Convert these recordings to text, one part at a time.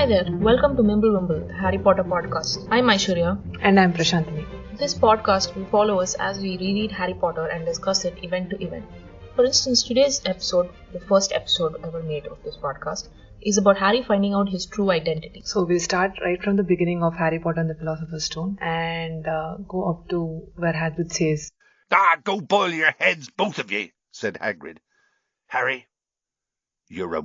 Hi there, welcome to Mimblewimble, the Harry Potter podcast. I'm Aishwarya. And I'm Prashantini. This podcast will follow us as we reread Harry Potter and discuss it event to event. For instance, today's episode, the first episode ever made of this podcast, is about Harry finding out his true identity. So we'll start right from the beginning of Harry Potter and the Philosopher's Stone and go up to where Hagrid says, Go boil your heads, both of ye, said Hagrid. Harry, you're a...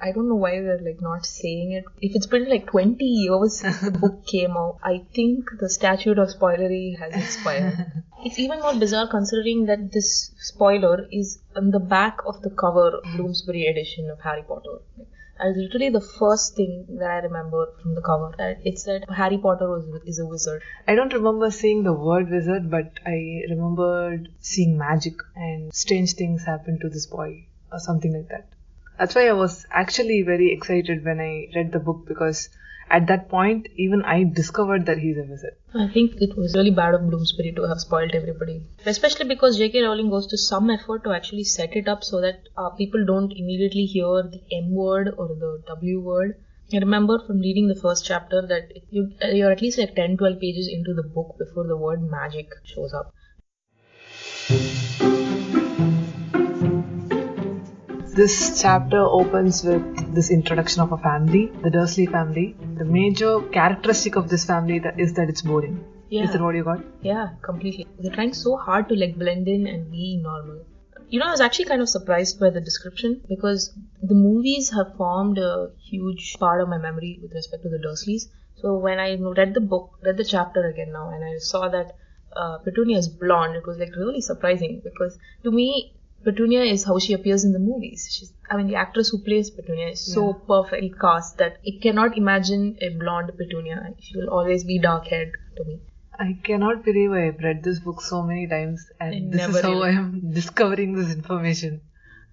I don't know why we're not saying it. If it's been 20 years since the book came out, I think the statute of spoilery has expired. It's even more bizarre considering that this spoiler is on the back of the cover of Bloomsbury edition of Harry Potter. And it's literally the first thing that I remember from the cover. It said Harry Potter is a wizard. I don't remember seeing the word wizard, but I remembered seeing magic and strange things happen to this boy or something like that. That's why I was actually very excited when I read the book, because at that point, even I discovered that he's a wizard. I think it was really bad of Bloomsbury to have spoiled everybody. Especially because J.K. Rowling goes to some effort to actually set it up so that people don't immediately hear the M word or the W word. I remember from reading the first chapter that you're at least 10-12 pages into the book before the word magic shows up. This chapter opens with this introduction of a family, the Dursley family. The major characteristic of this family is that it's boring. Yeah. Is that what you got? Yeah, completely. They're trying so hard to blend in and be normal. I was actually kind of surprised by the description, because the movies have formed a huge part of my memory with respect to the Dursleys. So when I read the chapter again now, and I saw that Petunia is blonde, it was really surprising, because to me, Petunia is how she appears in the movies. The actress who plays Petunia is so perfectly cast that I cannot imagine a blonde Petunia. She will always be dark-haired to me. I cannot believe I have read this book so many times, and this is how I am discovering this information.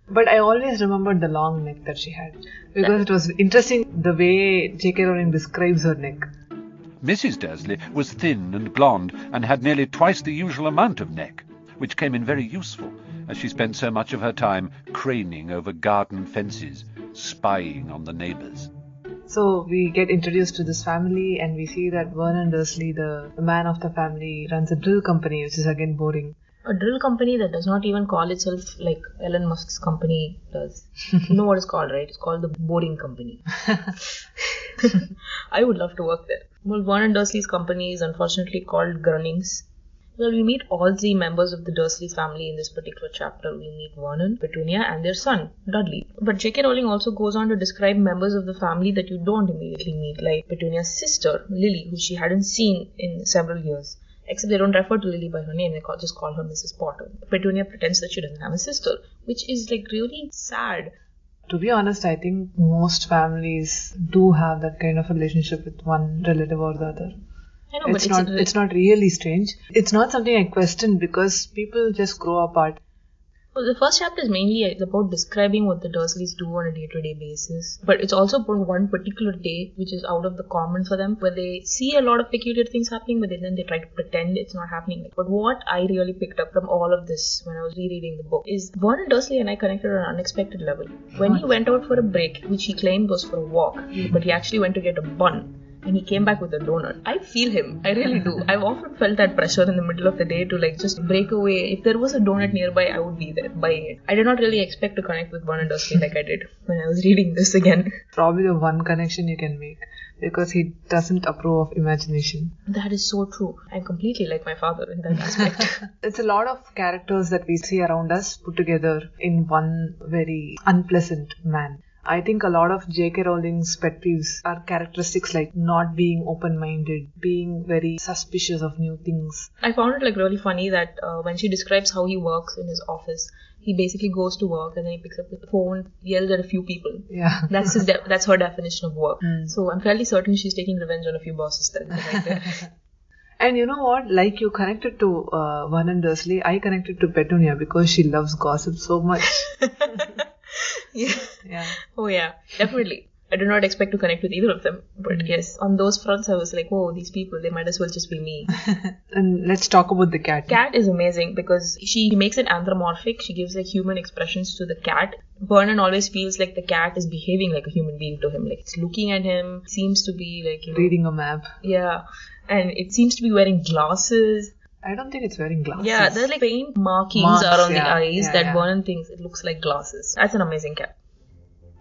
But I always remembered the long neck that she had, because it was interesting the way J.K. Rowling describes her neck. Mrs. Dursley was thin and blonde and had nearly twice the usual amount of neck, which came in very useful, as she spent so much of her time craning over garden fences, spying on the neighbours. So we get introduced to this family, and we see that Vernon Dursley, the man of the family, runs a drill company, which is again boring. A drill company that does not even call itself like Elon Musk's company does. You know what it's called, right? It's called the Boring Company. I would love to work there. Well, Vernon Dursley's company is unfortunately called Grunnings. Well, we meet all three members of the Dursley family in this particular chapter. We meet Vernon, Petunia, and their son, Dudley. But J.K. Rowling also goes on to describe members of the family that you don't immediately meet, like Petunia's sister, Lily, who she hadn't seen in several years. Except they don't refer to Lily by her name, they just call her Mrs. Potter. Petunia pretends that she doesn't have a sister, which is really sad. To be honest, I think most families do have that kind of relationship with one relative or the other. I know, it's not really strange. It's not something I question, because people just grow apart. Well, the first chapter is mainly about describing what the Dursleys do on a day-to-day basis. But it's also about one particular day which is out of the common for them, where they see a lot of peculiar things happening, but then they try to pretend it's not happening. But what I really picked up from all of this when I was rereading the book is Vernon Dursley and I connected on an unexpected level. When he went out for a break, which he claimed was for a walk, but he actually went to get a bun, and he came back with a donut. I feel him. I really do. I've often felt that pressure in the middle of the day to just break away. If there was a donut nearby, I would be there buying it. I did not really expect to connect with Vernon Dursley like I did when I was reading this again. Probably the one connection you can make, because he doesn't approve of imagination. That is so true. I'm completely like my father in that aspect. It's a lot of characters that we see around us put together in one very unpleasant man. I think a lot of J.K. Rowling's pet peeves are characteristics like not being open-minded, being very suspicious of new things. I found it really funny that when she describes how he works in his office, he basically goes to work and then he picks up the phone, yells at a few people. Yeah. That's that's her definition of work. So I'm fairly certain she's taking revenge on a few bosses there. And you know what? Like you connected to Vernon Dursley, I connected to Petunia because she loves gossip so much. Yeah. Oh yeah, definitely. I did not expect to connect with either of them. But yes, on those fronts I was like, oh, these people, they might as well just be me. And let's talk about the cat. Cat is amazing because she makes it anthropomorphic. She gives human expressions to the cat. Vernon always feels like the cat is behaving like a human being to him. Like it's looking at him, seems to be like, reading a map. Yeah. And it seems to be wearing glasses. I don't think it's wearing glasses. Yeah, there's like faint markings around the eyes that Vernon thinks it looks like glasses. That's an amazing cat.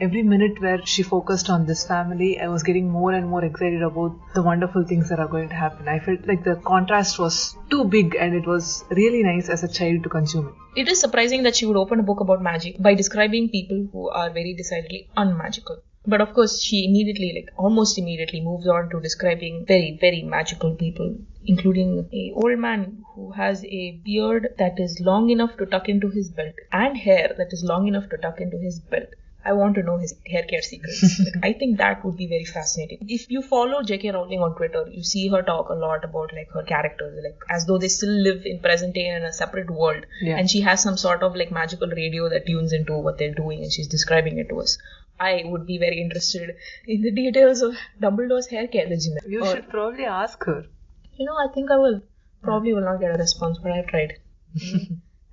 Every minute where she focused on this family, I was getting more and more excited about the wonderful things that are going to happen. I felt like the contrast was too big and it was really nice as a child to consume it. It is surprising that she would open a book about magic by describing people who are very decidedly unmagical. But of course, she immediately, almost immediately moves on to describing very, very magical people, including a old man who has a beard that is long enough to tuck into his belt and hair that is long enough to tuck into his belt. I want to know his hair care secrets. I think that would be very fascinating. If you follow J.K. Rowling on Twitter, you see her talk a lot about her characters, as though they still live in present day in a separate world. Yeah. And she has some sort of magical radio that tunes into what they're doing and she's describing it to us. I would be very interested in the details of Dumbledore's hair care regimen. You should probably ask her. I think I will. Probably will not get a response, but I've tried.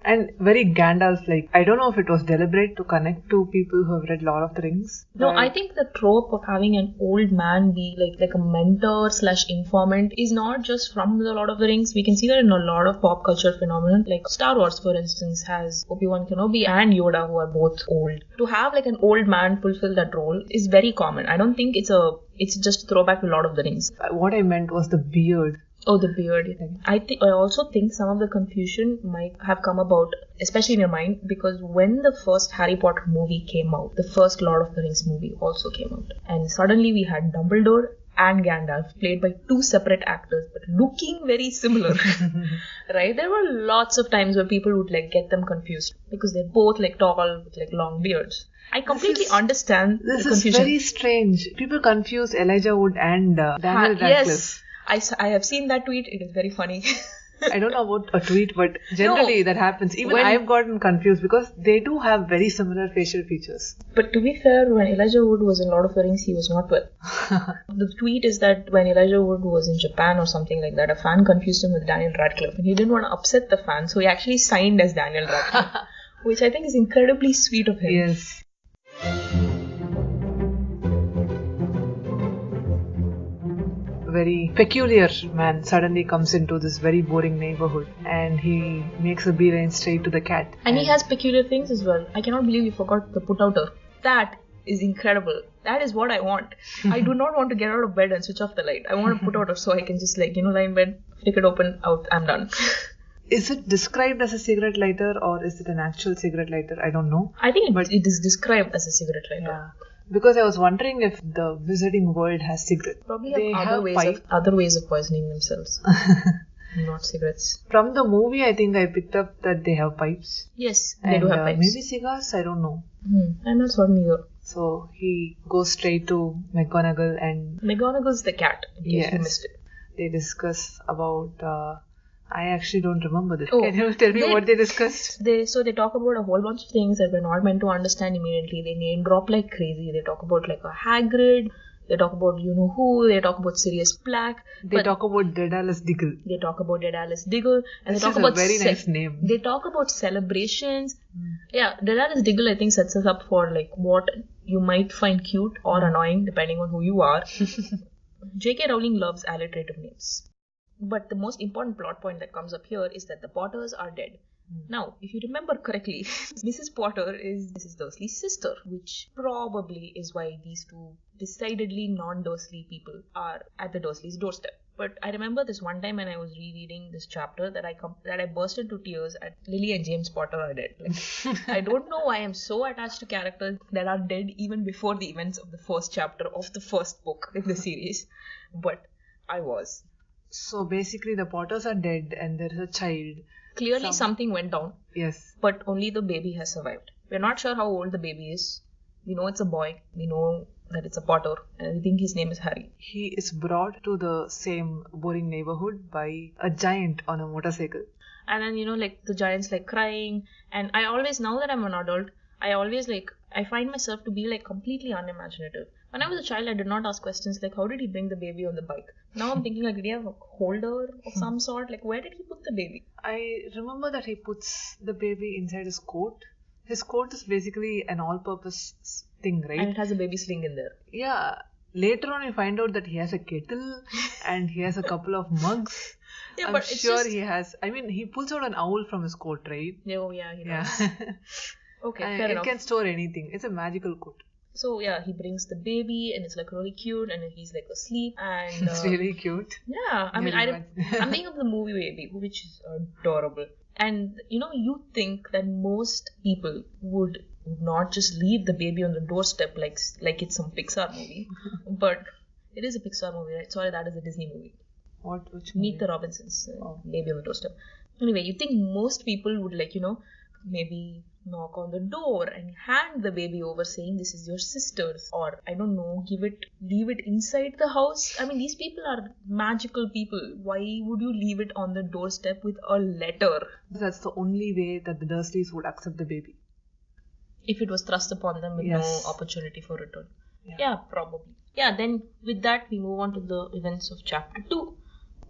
And very Gandalf-like. I don't know if it was deliberate to connect to people who have read Lord of the Rings. No, I think the trope of having an old man be like a mentor / informant is not just from the Lord of the Rings. We can see that in a lot of pop culture phenomenon. Like Star Wars, for instance, has Obi-Wan Kenobi and Yoda, who are both old. To have an old man fulfill that role is very common. I don't think it's just a throwback to Lord of the Rings. What I meant was the beard. Oh, the beard. I also think some of the confusion might have come about, especially in your mind, because when the first Harry Potter movie came out, the first Lord of the Rings movie also came out. And suddenly we had Dumbledore and Gandalf played by two separate actors, but looking very similar. Right? There were lots of times where people would get them confused because they're both tall with long beards. I completely understand the confusion. This is very strange. People confuse Elijah Wood and Daniel Radcliffe. Yes. I have seen that tweet. It is very funny. I don't know about a tweet, but generally that happens. Even I've gotten confused because they do have very similar facial features. But to be fair, when Elijah Wood was in Lord of the Rings, he was not well. The tweet is that when Elijah Wood was in Japan or something like that, a fan confused him with Daniel Radcliffe and he didn't want to upset the fan, so he actually signed as Daniel Radcliffe, which I think is incredibly sweet of him. Yes. Very peculiar man suddenly comes into this very boring neighborhood and he makes a beeline straight to the cat. And he has peculiar things as well. I cannot believe you forgot the put-outer. That is incredible. That is what I want. I do not want to get out of bed and switch off the light. I want a put-outer so I can just lie in bed, flick it open, out, I'm done. Is it described as a cigarette lighter or is it an actual cigarette lighter? I don't know. I think it is described as a cigarette lighter. Yeah. Because I was wondering if the wizarding world has cigarettes. Probably they have other ways of poisoning themselves. Not cigarettes. From the movie, I think I picked up that they have pipes. Yes, they do have pipes. Maybe cigars? I don't know. I'm not certain either. So he goes straight to McGonagall and... McGonagall's the cat, in case you missed it. They discuss about... I actually don't remember this. Can you tell me what they discussed? They talk about a whole bunch of things that we're not meant to understand immediately. They name drop like crazy. They talk about a Hagrid. They talk about you-know-who. They talk about Sirius Black. They talk about Daedalus Diggle. They talk about Daedalus Diggle. And this they talk about a very nice name. They talk about celebrations. Yeah, Daedalus Diggle I think sets us up for what you might find cute or annoying depending on who you are. J.K. Rowling loves alliterative names. But the most important plot point that comes up here is that the Potters are dead. Now, if you remember correctly, Mrs. Potter is Mrs. Dursley's sister, which probably is why these two decidedly non-Dursley people are at the Dursleys' doorstep. But I remember this one time when I was rereading this chapter that I burst into tears at Lily and James Potter are dead. I don't know why I'm so attached to characters that are dead even before the events of the first chapter of the first book in the series. But I was. So basically the Potters are dead and there is a child. Clearly something went down. Yes. But only the baby has survived. We're not sure how old the baby is. We know it's a boy. We know that it's a Potter. And we think his name is Harry. He is brought to the same boring neighborhood by a giant on a motorcycle. And then, the giant's crying. And I always, now that I'm an adult, I always I find myself to be completely unimaginative. When I was a child, I did not ask questions how did he bring the baby on the bike? Now I'm thinking did he have a holder of some sort? Where did he put the baby? I remember that he puts the baby inside his coat. His coat is basically an all-purpose thing, right? And it has a baby sling in there. Yeah. Later on, you find out that he has a kettle and he has a couple of mugs. Yeah, I'm but it's sure just... he has. I mean, he pulls out an owl from his coat, right? Oh, yeah, he Yeah. does. Okay, And fair it enough. can store anything. It's a magical coat. So, yeah, he brings the baby and it's like really cute and he's like asleep and... It's really cute. Yeah, I mean, I'm thinking of the movie Baby, which is adorable. And, you think that most people would not just leave the baby on the doorstep like it's some Pixar movie. But it is a Pixar movie, right? Sorry, that is a Disney movie. Which Meet movie? the Robinsons, Baby on the Doorstep. Anyway, you think most people would maybe knock on the door and hand the baby over saying this is your sister's, or I don't know, leave it inside the house. I mean, these people are magical people. Why would you leave it on the doorstep with a letter? That's the only way that the Dursleys would accept the baby. If it was thrust upon them with Yes. no opportunity for return. Yeah. Yeah, probably. Yeah, then with that we move on to the events of chapter 2.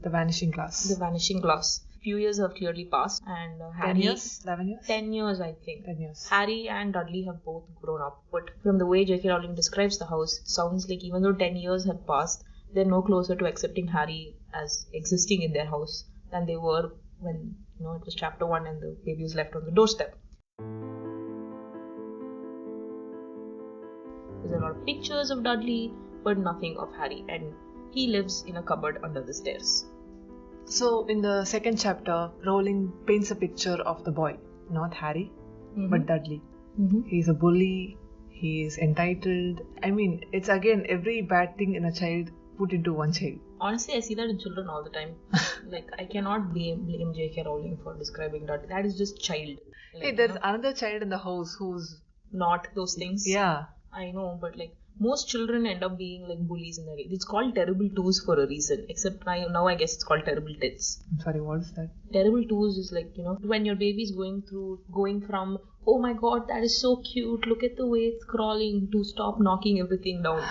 The Vanishing Class. The Vanishing Class. Few years have clearly passed and 10 Harry... years? 11 years? 10 years, I think. 10 years. Harry and Dudley have both grown up, but from the way J.K. Rowling describes the house, it sounds like even though 10 years have passed, they're no closer to accepting Harry as existing in their house than they were when, it was chapter 1 and the baby was left on the doorstep. There's a lot of pictures of Dudley, but nothing of Harry, and he lives in a cupboard under the stairs. So, in the second chapter, Rowling paints a picture of the boy, not Harry, but Dudley. Mm-hmm. He's a bully, he is entitled. I mean, it's again every bad thing in a child put into one child. Honestly, I see that in children all the time. I cannot blame J.K. Rowling for describing Dudley. That is just child. Hey, there's another child in the house who's... Not those things. Yeah. I know, but most children end up being bullies in their age. It's called terrible twos for a reason. Except now I guess it's called terrible tits. I'm sorry, what is that? Terrible twos is when your baby's going from, oh my god, that is so cute, look at the way it's crawling, to stop knocking everything down.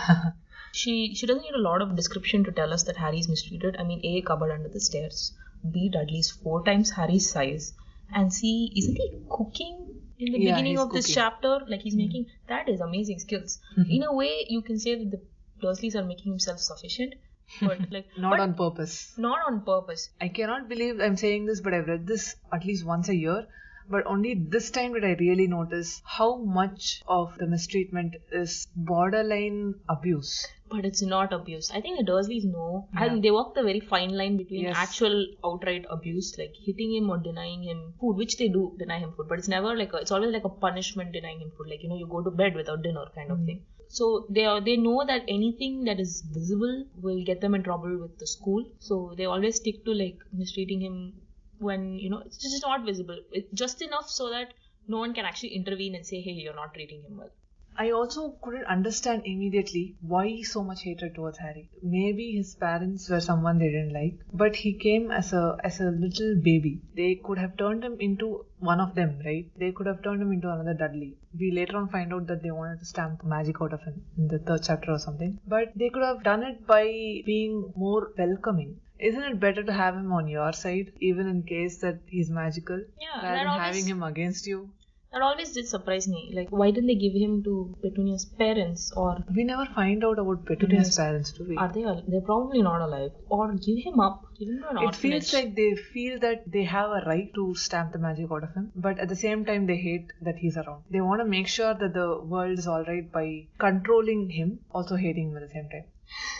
She doesn't need a lot of description to tell us that Harry's mistreated. I mean, A, cupboard under the stairs. B, Dudley's 4 times Harry's size. And C, isn't he cooking? In the beginning of this chapter, he's making, that is amazing skills. In a way, you can say that the Dursleys are making him self-sufficient, but Not on purpose. Not on purpose. I cannot believe I'm saying this, but I've read this at least once a year. But only this time did I really notice how much of the mistreatment is borderline abuse. But it's not abuse. I think the Dursleys know. Yeah. And they walk the very fine line between Yes. actual outright abuse, like hitting him or denying him food, which they do deny him food. But it's never it's always like a punishment denying him food. You go to bed without dinner kind of thing. So they know that anything that is visible will get them in trouble with the school. So they always stick to mistreating him when, it's just not visible. It's just enough so that no one can actually intervene and say, hey, you're not treating him well. I also couldn't understand immediately why so much hatred towards Harry. Maybe his parents were someone they didn't like, but he came as a little baby. They could have turned him into one of them, right? They could have turned him into another Dudley. We later on find out that they wanted to stamp magic out of him in the 3rd chapter or something. But they could have done it by being more welcoming. Isn't it better to have him on your side, even in case that he's magical, rather than having him against you? That always did surprise me. Why didn't they give him to Petunia's parents? Or we never find out about Petunia's parents, do we? Are they? They're probably not alive. Or give him up. Give him to an orphanage. It feels like they feel that they have a right to stamp the magic out of him, but at the same time they hate that he's around. They want to make sure that the world is alright by controlling him, also hating him at the same time.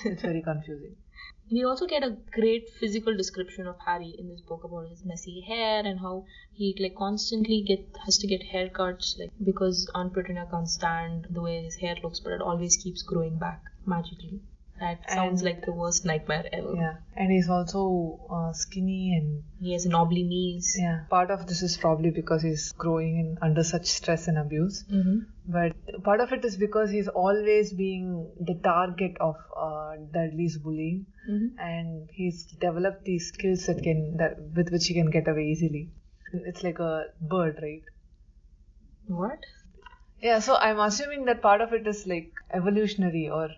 It's very confusing. We also get a great physical description of Harry in this book about his messy hair and how he constantly has to get haircuts because Aunt Petunia can't stand the way his hair looks, but it always keeps growing back magically. That sounds like the worst nightmare ever. Yeah, and he's also skinny and he has knobbly knees. Yeah, part of this is probably because he's growing under such stress and abuse. But part of it is because he's always being the target of Dudley's bullying, and he's developed these skills with which he can get away easily. It's like a bird, right? What? Yeah, so I'm assuming that part of it is evolutionary or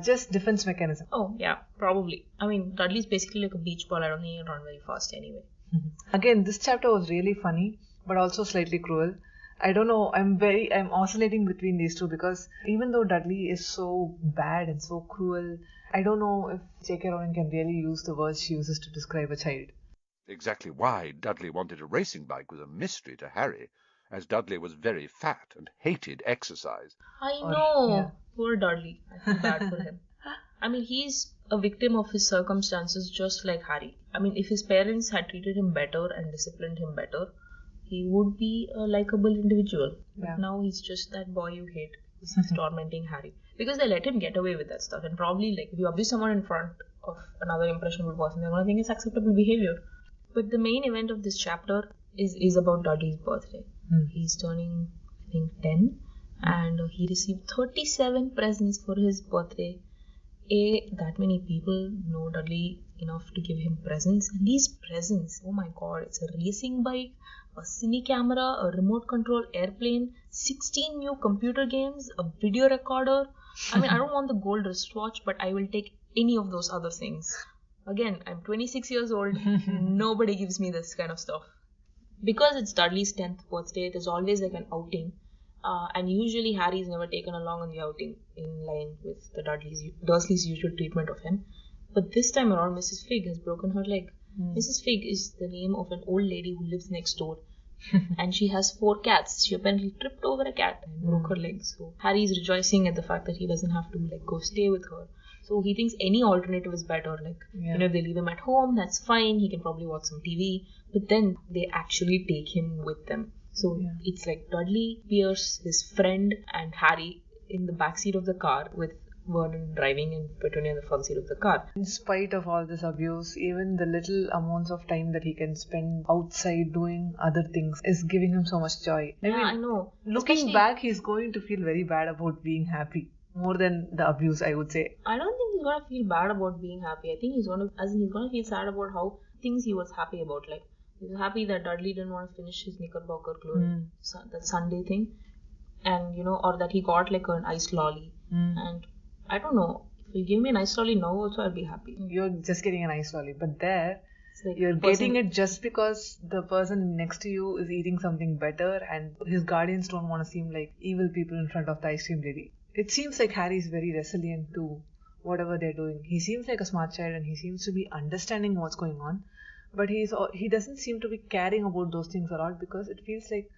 just defense mechanism. Oh, yeah, probably. I mean, Dudley's basically like a beach ball. I don't think he'll run very fast anyway. Again, this chapter was really funny, but also slightly cruel. I don't know. I'm oscillating between these two because even though Dudley is so bad and so cruel, I don't know if J.K. Rowling can really use the words she uses to describe a child. Exactly why Dudley wanted a racing bike was a mystery to Harry, as Dudley was very fat and hated exercise. I Or, know. yeah. Poor Dudley. I feel bad for him. I mean, he's a victim of his circumstances just like Harry. I mean, if his parents had treated him better and disciplined him better, he would be a likable individual. But Yeah. now he's just that boy you hate. He's tormenting Harry. Because they let him get away with that stuff. And probably, like, if you abuse someone in front of another impressionable person, they're going to think it's acceptable behavior. But the main event of this chapter is about Dudley's birthday. He's turning, I think, 10. And he received 37 presents for his birthday. That many people know Dudley enough to give him presents. And these presents, oh my god, it's a racing bike, a cine camera, a remote control airplane, 16 new computer games, a video recorder. I mean, I don't want the gold wristwatch, but I will take any of those other things. Again, I'm 26 years old. Nobody gives me this kind of stuff. Because it's Dudley's 10th birthday, there's always like an outing. And usually Harry's never taken along on the outing in line with the Dursley's usual treatment of him. But this time around, Mrs. Figg has broken her leg. Mrs. Figg is the name of an old lady who lives next door. And she has 4 cats. She apparently tripped over a cat and broke her leg. So Harry's rejoicing at the fact that he doesn't have to like go stay with her. So he thinks any alternative is better. Like, if they leave him at home, that's fine. He can probably watch some TV. But then they actually take him with them. So it's like Dudley, Pierce, his friend, and Harry in the backseat of the car with Vernon driving and Petunia in the front seat of the car. In spite of all this abuse, even the little amounts of time that he can spend outside doing other things is giving him so much joy. I know. Looking back, he's going to feel very bad about being happy. More than the abuse, I would say. I don't think he's gonna feel bad about being happy. I think he's gonna feel sad about how things he was happy about. Like, he was happy that Dudley didn't want to finish his Knickerbocker clothes, that Sunday thing, and or that he got like an iced lolly. And I don't know, if you give me an iced lolly now also, I'll be happy. You're just getting an iced lolly, but there Like you're getting it just because the person next to you is eating something better, and his guardians don't want to seem like evil people in front of the ice cream lady. It seems like Harry's very resilient to whatever they're doing. He seems like a smart child, and he seems to be understanding what's going on. But he doesn't seem to be caring about those things a lot, because it feels like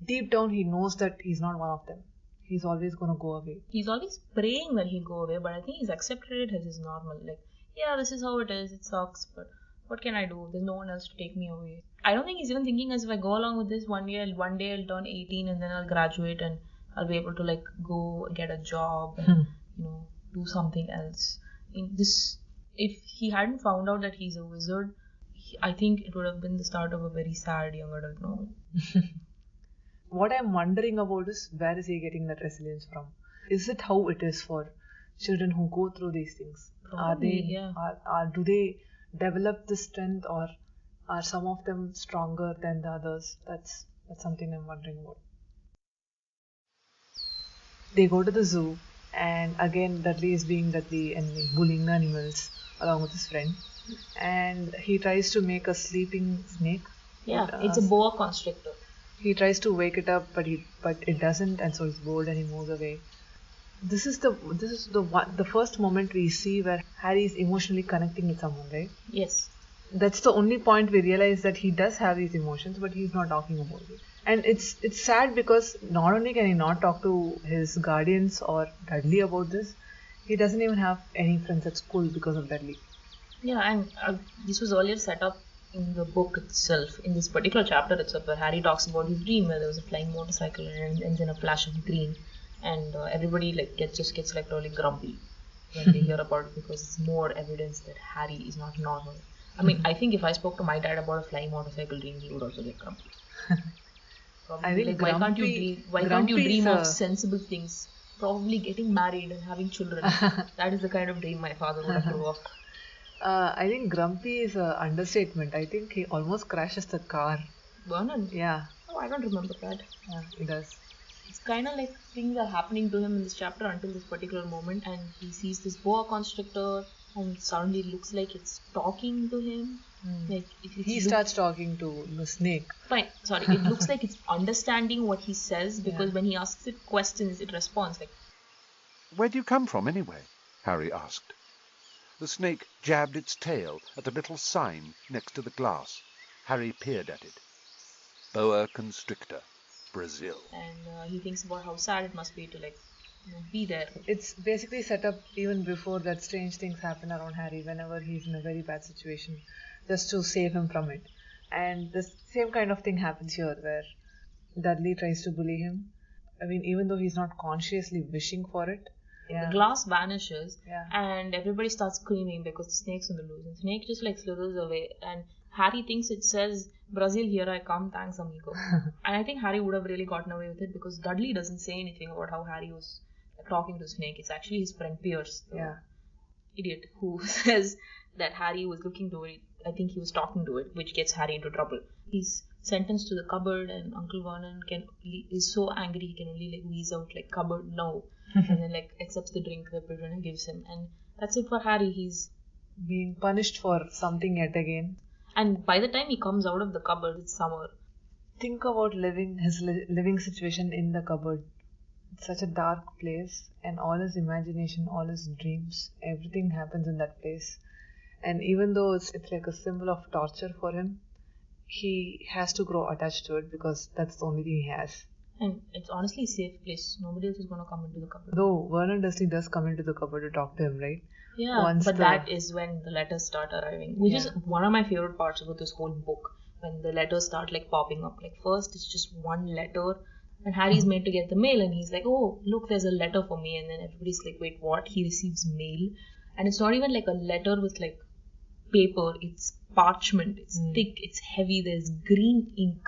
deep down he knows that he's not one of them. He's always going to go away. He's always praying that he'll go away, but I think he's accepted it as his normal. Like, yeah, this is how it is. It sucks, but what can I do? There's no one else to take me away. I don't think he's even thinking as if I go along with this one day I'll turn 18 and then I'll graduate and I'll be able to like go get a job and do something else. If he hadn't found out that he's a wizard, I think it would have been the start of a very sad young adult novel. What I'm wondering about is, where is he getting that resilience from? Is it how it is for children who go through these things? Probably, Do they develop this strength, or are some of them stronger than the others? That's something I'm wondering about. They go to the zoo, and again Dudley is being Dudley and bullying the animals along with his friend. And he tries to make a sleeping snake. Yeah, it's a boa constrictor. He tries to wake it up, but it doesn't, and so he's bored and he moves away. This is the first moment we see where Harry is emotionally connecting with someone, right? Yes. That's the only point we realize that he does have these emotions, but he's not talking about it. And it's sad because not only can he not talk to his guardians or Dudley about this, he doesn't even have any friends at school because of Dudley. Yeah, and this was earlier set up in the book itself, in this particular chapter itself, where Harry talks about his dream where there was a flying motorcycle and ends in a flash of green, and everybody gets like really grumpy when they hear about it, because it's more evidence that Harry is not normal. I mean, I think if I spoke to my dad about a flying motorcycle dream, he would also get grumpy. Probably, I think why can't you dream of sensible things? Probably getting married and having children. That is the kind of dream my father would have grew up. I think grumpy is an understatement. I think he almost crashes the car. Vernon? Yeah. Oh, I don't remember that. Yeah, he does. It's kind of like things are happening to him in this chapter until this particular moment, and he sees this boa constrictor, and suddenly it looks like it's talking to him. Like He starts talking to the snake. Fine, sorry. It looks like it's understanding what he says because Yeah. when he asks it questions, it responds like, "Where do you come from, anyway?" Harry asked. The snake jabbed its tail at a little sign next to the glass. Harry peered at it. Boa constrictor, Brazil. and he thinks about how sad it must be to be there. It's basically set up even before that strange things happen around Harry whenever he's in a very bad situation, just to save him from it. And the same kind of thing happens here where Dudley tries to bully him. I mean, even though he's not consciously wishing for it. The glass vanishes Yeah. and everybody starts screaming because the snake's on the loose. And snake just slithers away and Harry thinks it says, Brazil, here I come, thanks amigo. And I think Harry would have really gotten away with it because Dudley doesn't say anything about how Harry was talking to Snake. It's actually his friend Pierce, the idiot, who says that Harry was looking to it. I think he was talking to it, which gets Harry into trouble. He's sentenced to the cupboard and Uncle Vernon is so angry he can only wheeze out cupboard no and then accepts the drink the prisoner gives him, and that's it for Harry. He's being punished for something yet again. And by the time he comes out of the cupboard, it's summer. Think about his living situation in the cupboard. It's such a dark place, and all his imagination, all his dreams, everything happens in that place. And even though it's like a symbol of torture for him, he has to grow attached to it because that's the only thing he has. And it's honestly a safe place. Nobody else is going to come into the cupboard. Though Vernon Dursley does come into the cupboard to talk to him, right? Yeah, that is when the letters start arriving, which is one of my favorite parts about this whole book. When the letters start popping up. First it's just one letter and Harry's made to get the mail and he's like, oh, look, there's a letter for me. And then everybody's like, wait, what? He receives mail. And it's not even a letter with paper. It's parchment. It's thick. It's heavy. There's green ink,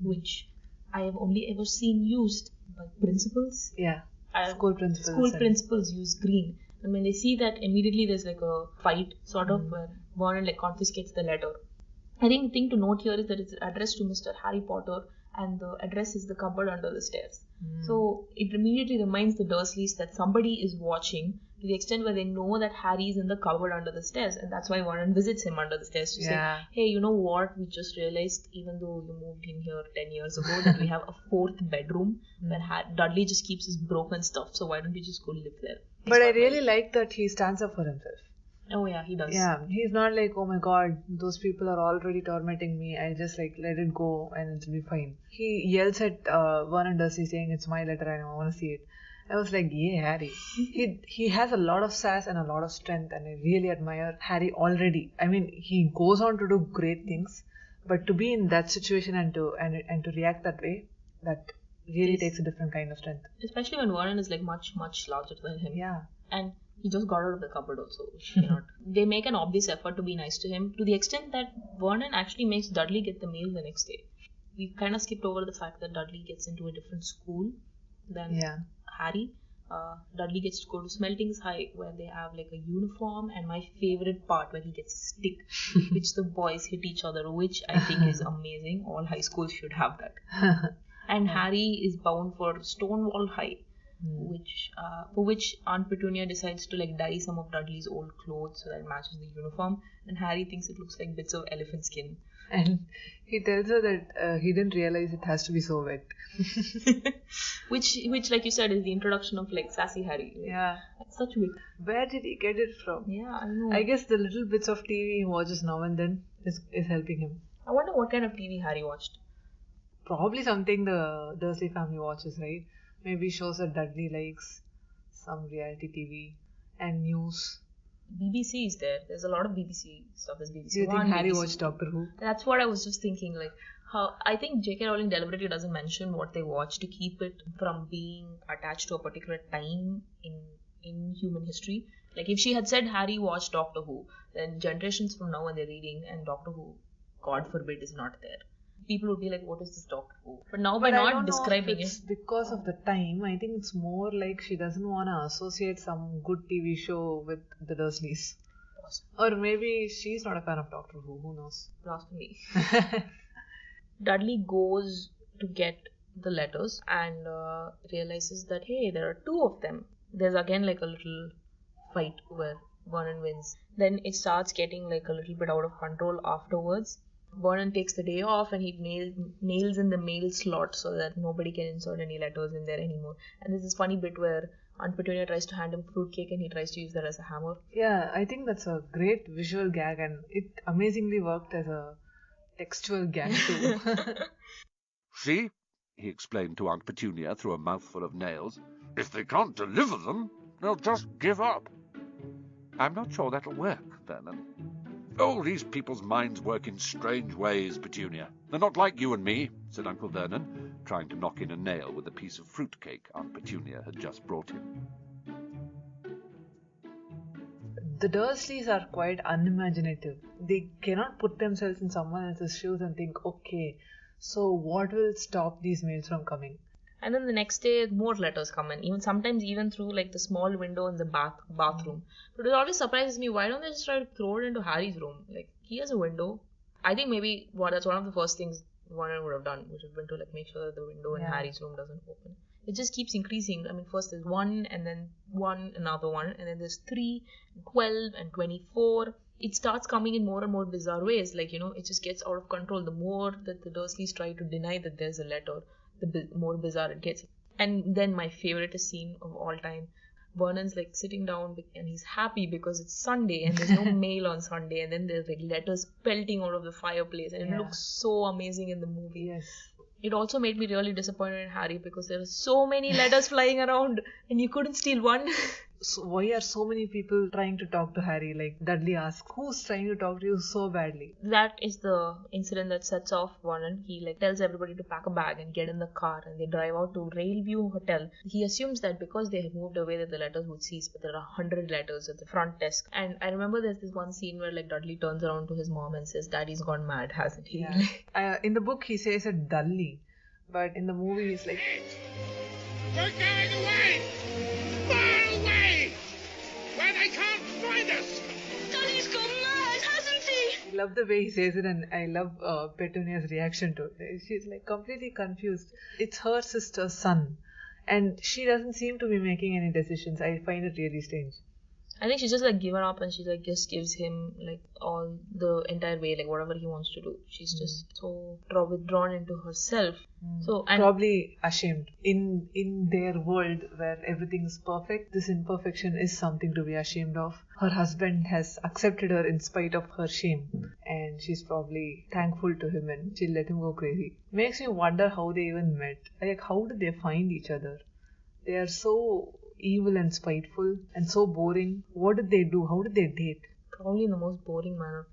which I have only ever seen used by principals. Yeah, school principals. School principals use green. And when they see that, immediately there's a fight, sort of, where Vernon confiscates the letter. I think the thing to note here is that it's addressed to Mr. Harry Potter and the address is the cupboard under the stairs. So it immediately reminds the Dursleys that somebody is watching to the extent where they know that Harry is in the cupboard under the stairs, and that's why Vernon visits him under the stairs to say, hey, you know what, we just realized even though you moved in here 10 years ago that we have a fourth bedroom where Dudley just keeps his broken stuff, so why don't you just go live there? But I really like that he stands up for himself. Oh yeah, he does. Yeah, he's not oh my god, those people are already tormenting me, I just let it go and it'll be fine. He yells at Vernon Dursley saying it's my letter and I want to see it. I was like, yeah, Harry. He has a lot of sass and a lot of strength and I really admire Harry already. I mean, he goes on to do great things, but to be in that situation and to react that way, that really takes a different kind of strength. Especially when Vernon is much, much larger than him. Yeah. And he just got out of the cupboard also. They make an obvious effort to be nice to him to the extent that Vernon actually makes Dudley get the mail the next day. We kind of skipped over the fact that Dudley gets into a different school than Harry. Dudley gets to go to Smeltings High where they have a uniform, and my favorite part where he gets a stick which the boys hit each other, which I think is amazing. All high schools should have that. And Harry is bound for Stonewall High, for which Aunt Petunia decides to dye some of Dudley's old clothes so that it matches the uniform, and Harry thinks it looks like bits of elephant skin. And he tells her that he didn't realize it has to be so wet. which like you said is the introduction of sassy Harry. That's such wit. Where did he get it from? Yeah, I know. I guess the little bits of TV he watches now and then is helping him. I wonder what kind of TV Harry watched. Probably something the Dursley family watches, right? Maybe shows that Dudley likes, some reality TV and news. BBC is there. There's a lot of BBC stuff. There's BBC. Do you think Harry watched Doctor Who? That's what I was just thinking. How I think J.K. Rowling deliberately doesn't mention what they watch to keep it from being attached to a particular time in human history. If she had said Harry watched Doctor Who, then generations from now when they're reading and Doctor Who, God forbid, is not there, people would be like, what is this Doctor Who? But now by not describing it, because of the time, I think it's more she doesn't want to associate some good TV show with the Dursleys. Awesome. Or maybe she's not a fan of Doctor Who, who knows? Blasphemy. Dudley goes to get the letters and realizes that, hey, there are two of them. There's again a little fight where Vernon wins. Then it starts getting like a little bit out of control afterwards. Vernon takes the day off and he nails in the mail slot so that nobody can insert any letters in there anymore. And there's this funny bit where Aunt Petunia tries to hand him fruitcake and he tries to use that as a hammer. Yeah, I think that's a great visual gag and it amazingly worked as a textual gag too. See, he explained to Aunt Petunia through a mouthful of nails, if they can't deliver them, they'll just give up. I'm not sure that'll work, Vernon. Oh, these people's minds work in strange ways, Petunia. They're not like you and me, said Uncle Vernon, trying to knock in a nail with a piece of fruitcake Aunt Petunia had just brought him. The Dursleys are quite unimaginative. They cannot put themselves in someone else's shoes and think, okay, so what will stop these mails from coming? And then the next day, more letters come in. Sometimes through like the small window in the bathroom. But it always surprises me. Why don't they just try to throw it into Harry's room? Like, he has a window. I think maybe that's one of the first things Vernon would have done, which would have been to like make sure that the window in Harry's room doesn't open. It just keeps increasing. I mean, first there's 1, and then 1, another 1, and then there's 3, 12, and 24. It starts coming in more and more bizarre ways. Like, it just gets out of control. The more that the Dursleys try to deny that there's a letter, the more bizarre it gets. And then my favorite scene of all time, Vernon's like sitting down and he's happy because it's Sunday and there's no mail on Sunday, and then there's like letters pelting out of the fireplace, and it looks so amazing in the movie. Yes. It also made me really disappointed in Harry because there are so many letters flying around and you couldn't steal one. So why are so many people trying to talk to Harry? Like Dudley asks, who's trying to talk to you so badly? That is the incident that sets off Vernon. He like tells everybody to pack a bag and get in the car, and they drive out to Railview Hotel. He assumes that because they have moved away that the letters would cease, but there are 100 letters at the front desk. And I remember there's this one scene where like Dudley turns around to his mom and says, "Daddy's gone mad, hasn't he?" Yeah. In the book he says it dully, but in the movie he's like, "We're going away! Far away! Where they can't find us! Daddy's gone mad, hasn't he?" I love the way he says it, and I love Petunia's reaction to it. She's like completely confused. It's her sister's son, and she doesn't seem to be making any decisions. I find it really strange. I think she's just like given up, and she like just gives him like all the entire way, like whatever he wants to do. She's just so withdrawn into herself. So and probably ashamed. In their world where everything is perfect, this imperfection is something to be ashamed of. Her husband has accepted her in spite of her shame, and she's probably thankful to him, and she'll let him go crazy. Makes me wonder how they even met. Like, how did they find each other? They are so evil and spiteful and so boring. What did they do? How did they date? Probably in the most boring manner.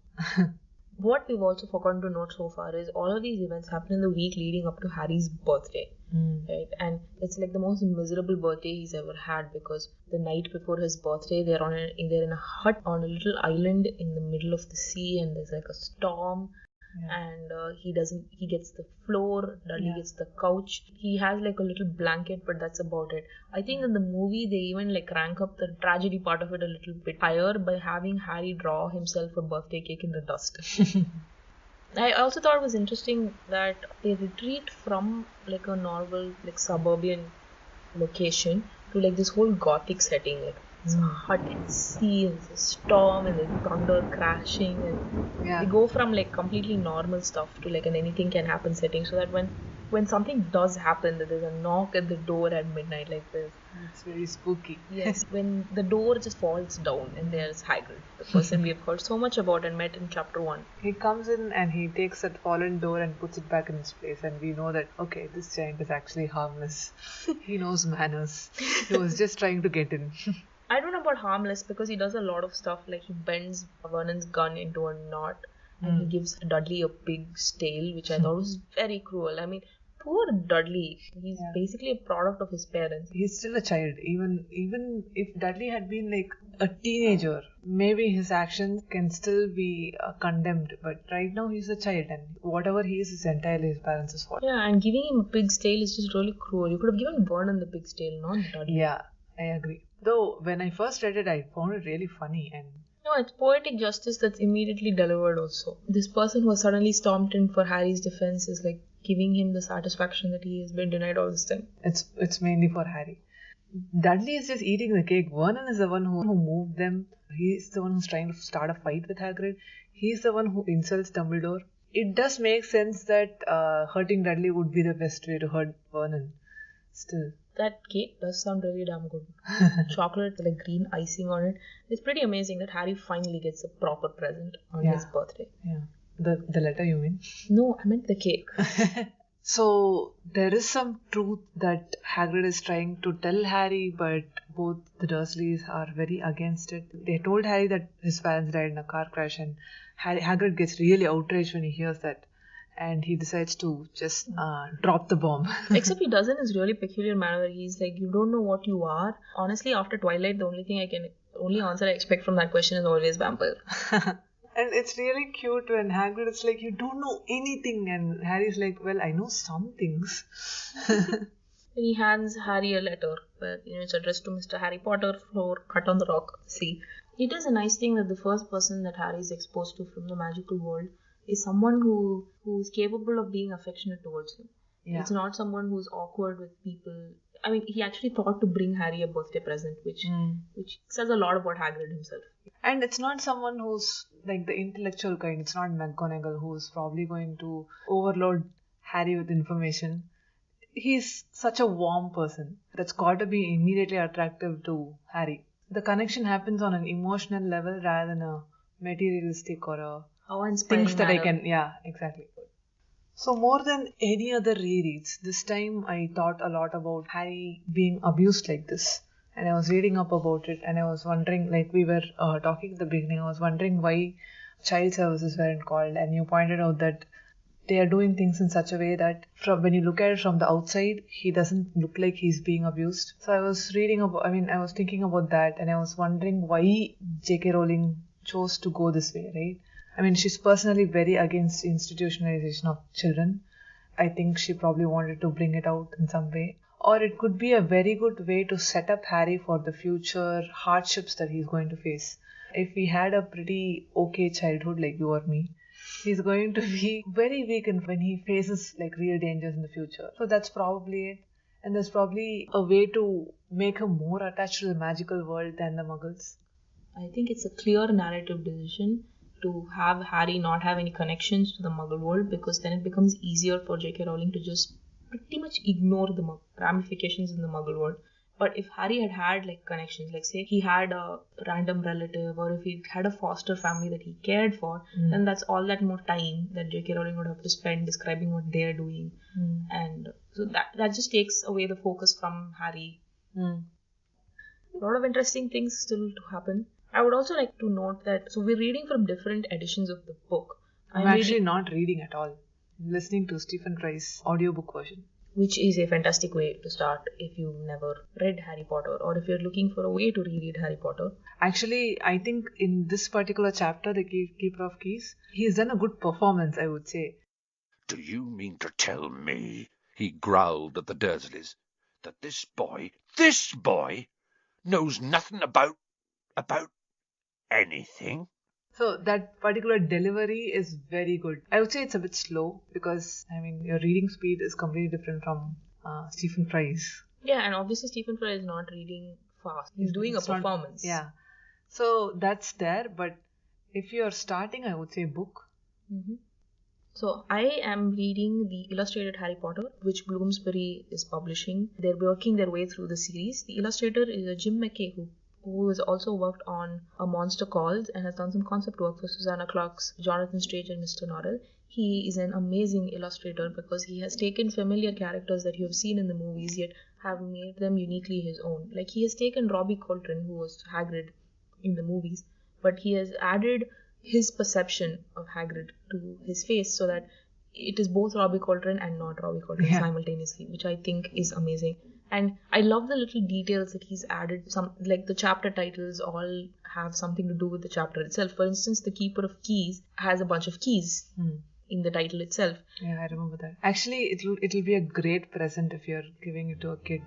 What we've also forgotten to note so far is all of these events happen in the week leading up to Harry's birthday. Right? And it's like the most miserable birthday he's ever had, because the night before his birthday they're in a hut on a little island in the middle of the sea, and there's like a storm. And he gets the floor, Dudley gets the couch. He has like a little blanket, but that's about it. I think in the movie they even like crank up the tragedy part of it a little bit higher by having Harry draw himself a birthday cake in the dust. I also thought it was interesting that they retreat from like a normal like suburban location to like this whole gothic setting. Like it's a hut and sea, and there's a storm, and there's thunder crashing, and they go from like completely normal stuff to like an anything can happen setting, so that when something does happen, that there's a knock at the door at midnight like this. It's very spooky. Yes, when the door just falls down and there's Hagrid, the person we have heard so much about and met in chapter 1. He comes in and he takes that fallen door and puts it back in its place, and we know that, okay, this giant is actually harmless. He knows manners. He was just trying to get in. I don't know about harmless, because he does a lot of stuff, like he bends Vernon's gun into a knot and he gives Dudley a pig's tail, which I thought was very cruel. I mean, poor Dudley. He's basically a product of his parents. He's still a child. Even if Dudley had been like a teenager, maybe his actions can still be condemned. But right now he's a child, and whatever he is entirely his parents' fault. Yeah, and giving him a pig's tail is just really cruel. You could have given Vernon the pig's tail, not Dudley. Yeah, I agree. Though when I first read it, I found it really funny, and no, it's poetic justice that's immediately delivered also. This person who has suddenly stormed in for Harry's defense is like giving him the satisfaction that he has been denied all this time. It's mainly for Harry. Dudley is just eating the cake. Vernon is the one who moved them. He's the one who's trying to start a fight with Hagrid. He's the one who insults Dumbledore. It does make sense that hurting Dudley would be the best way to hurt Vernon. Still. That cake does sound really damn good. Chocolate with like green icing on it. It's pretty amazing that Harry finally gets a proper present on his birthday. Yeah. The letter, you mean? No, I meant the cake. So there is some truth that Hagrid is trying to tell Harry, but both the Dursleys are very against it. They told Harry that his parents died in a car crash, and Hagrid gets really outraged when he hears that, and he decides to just drop the bomb. Except he does in his really peculiar manner where he's like, you don't know what you are. Honestly, after Twilight, the only answer I expect from that question is always vampire. And it's really cute when Hagrid is like, you don't know anything, and Harry's like, well, I know some things. And he hands Harry a letter where it's addressed to Mr. Harry Potter, floor, cut on the rock, see. It is a nice thing that the first person that Harry is exposed to from the magical world is someone who's capable of being affectionate towards him. Yeah. It's not someone who's awkward with people. I mean, he actually thought to bring Harry a birthday present, which says a lot about Hagrid himself. And it's not someone who's like the intellectual kind. It's not McGonagall who's probably going to overload Harry with information. He's such a warm person that's got to be immediately attractive to Harry. The connection happens on an emotional level rather than a materialistic or a things that I can... Yeah, exactly. So more than any other rereads, this time I thought a lot about Harry being abused like this. And I was reading up about it, and I was wondering, like we were talking at the beginning, I was wondering why child services weren't called, and you pointed out that they are doing things in such a way that when you look at it from the outside, he doesn't look like he's being abused. So I was thinking about that, and I was wondering why J.K. Rowling chose to go this way, right? I mean, she's personally very against institutionalization of children. I think she probably wanted to bring it out in some way. Or it could be a very good way to set up Harry for the future hardships that he's going to face. If he had a pretty okay childhood like you or me, he's going to be very weak when he faces like real dangers in the future. So that's probably it. And there's probably a way to make him more attached to the magical world than the Muggles. I think it's a clear narrative decision to have Harry not have any connections to the Muggle world, because then it becomes easier for J.K. Rowling to just pretty much ignore the ramifications in the Muggle world. But if Harry had like connections, like say he had a random relative, or if he had a foster family that he cared for, then that's all that more time that J.K. Rowling would have to spend describing what they're doing. And so that just takes away the focus from Harry. A lot of interesting things still to happen. I would also like to note that, so we're reading from different editions of the book. I'm actually not reading at all. I'm listening to Stephen Fry's audiobook version. Which is a fantastic way to start if you've never read Harry Potter, or if you're looking for a way to reread Harry Potter. Actually, I think in this particular chapter, The Keeper of Keys, he's done a good performance, I would say. Do you mean to tell me, he growled at the Dursleys, that this boy, knows nothing about anything? So that particular delivery is very good. I would say it's a bit slow because, I mean, your reading speed is completely different from Stephen Fry's. Yeah, and obviously Stephen Fry is not reading fast. He's doing a performance. Yeah. So that's there, but if you're starting, I would say book. So I am reading the illustrated Harry Potter, which Bloomsbury is publishing. They're working their way through the series. The illustrator is Jim McKay, who has also worked on A Monster Calls and has done some concept work for Susanna Clark's Jonathan Strange and Mr. Norrell. He is an amazing illustrator because he has taken familiar characters that you have seen in the movies, yet have made them uniquely his own. Like, he has taken Robbie Coltrane, who was Hagrid in the movies, but he has added his perception of Hagrid to his face so that it is both Robbie Coltrane and not Robbie Coltrane simultaneously, which I think is amazing. And I love the little details that he's added. Some, like the chapter titles all have something to do with the chapter itself. For instance, The Keeper of Keys has a bunch of keys in the title itself. Yeah, I remember that. Actually, it'll be a great present if you're giving it to a kid.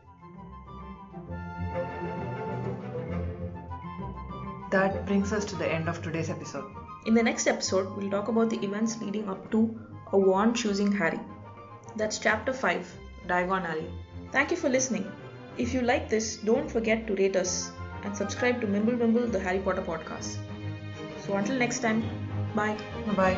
That brings us to the end of today's episode. In the next episode, we'll talk about the events leading up to a wand choosing Harry. That's chapter 5, Diagon Alley. Thank you for listening. If you like this, don't forget to rate us and subscribe to Mimblewimble, the Harry Potter podcast. So until next time, bye. Bye-bye.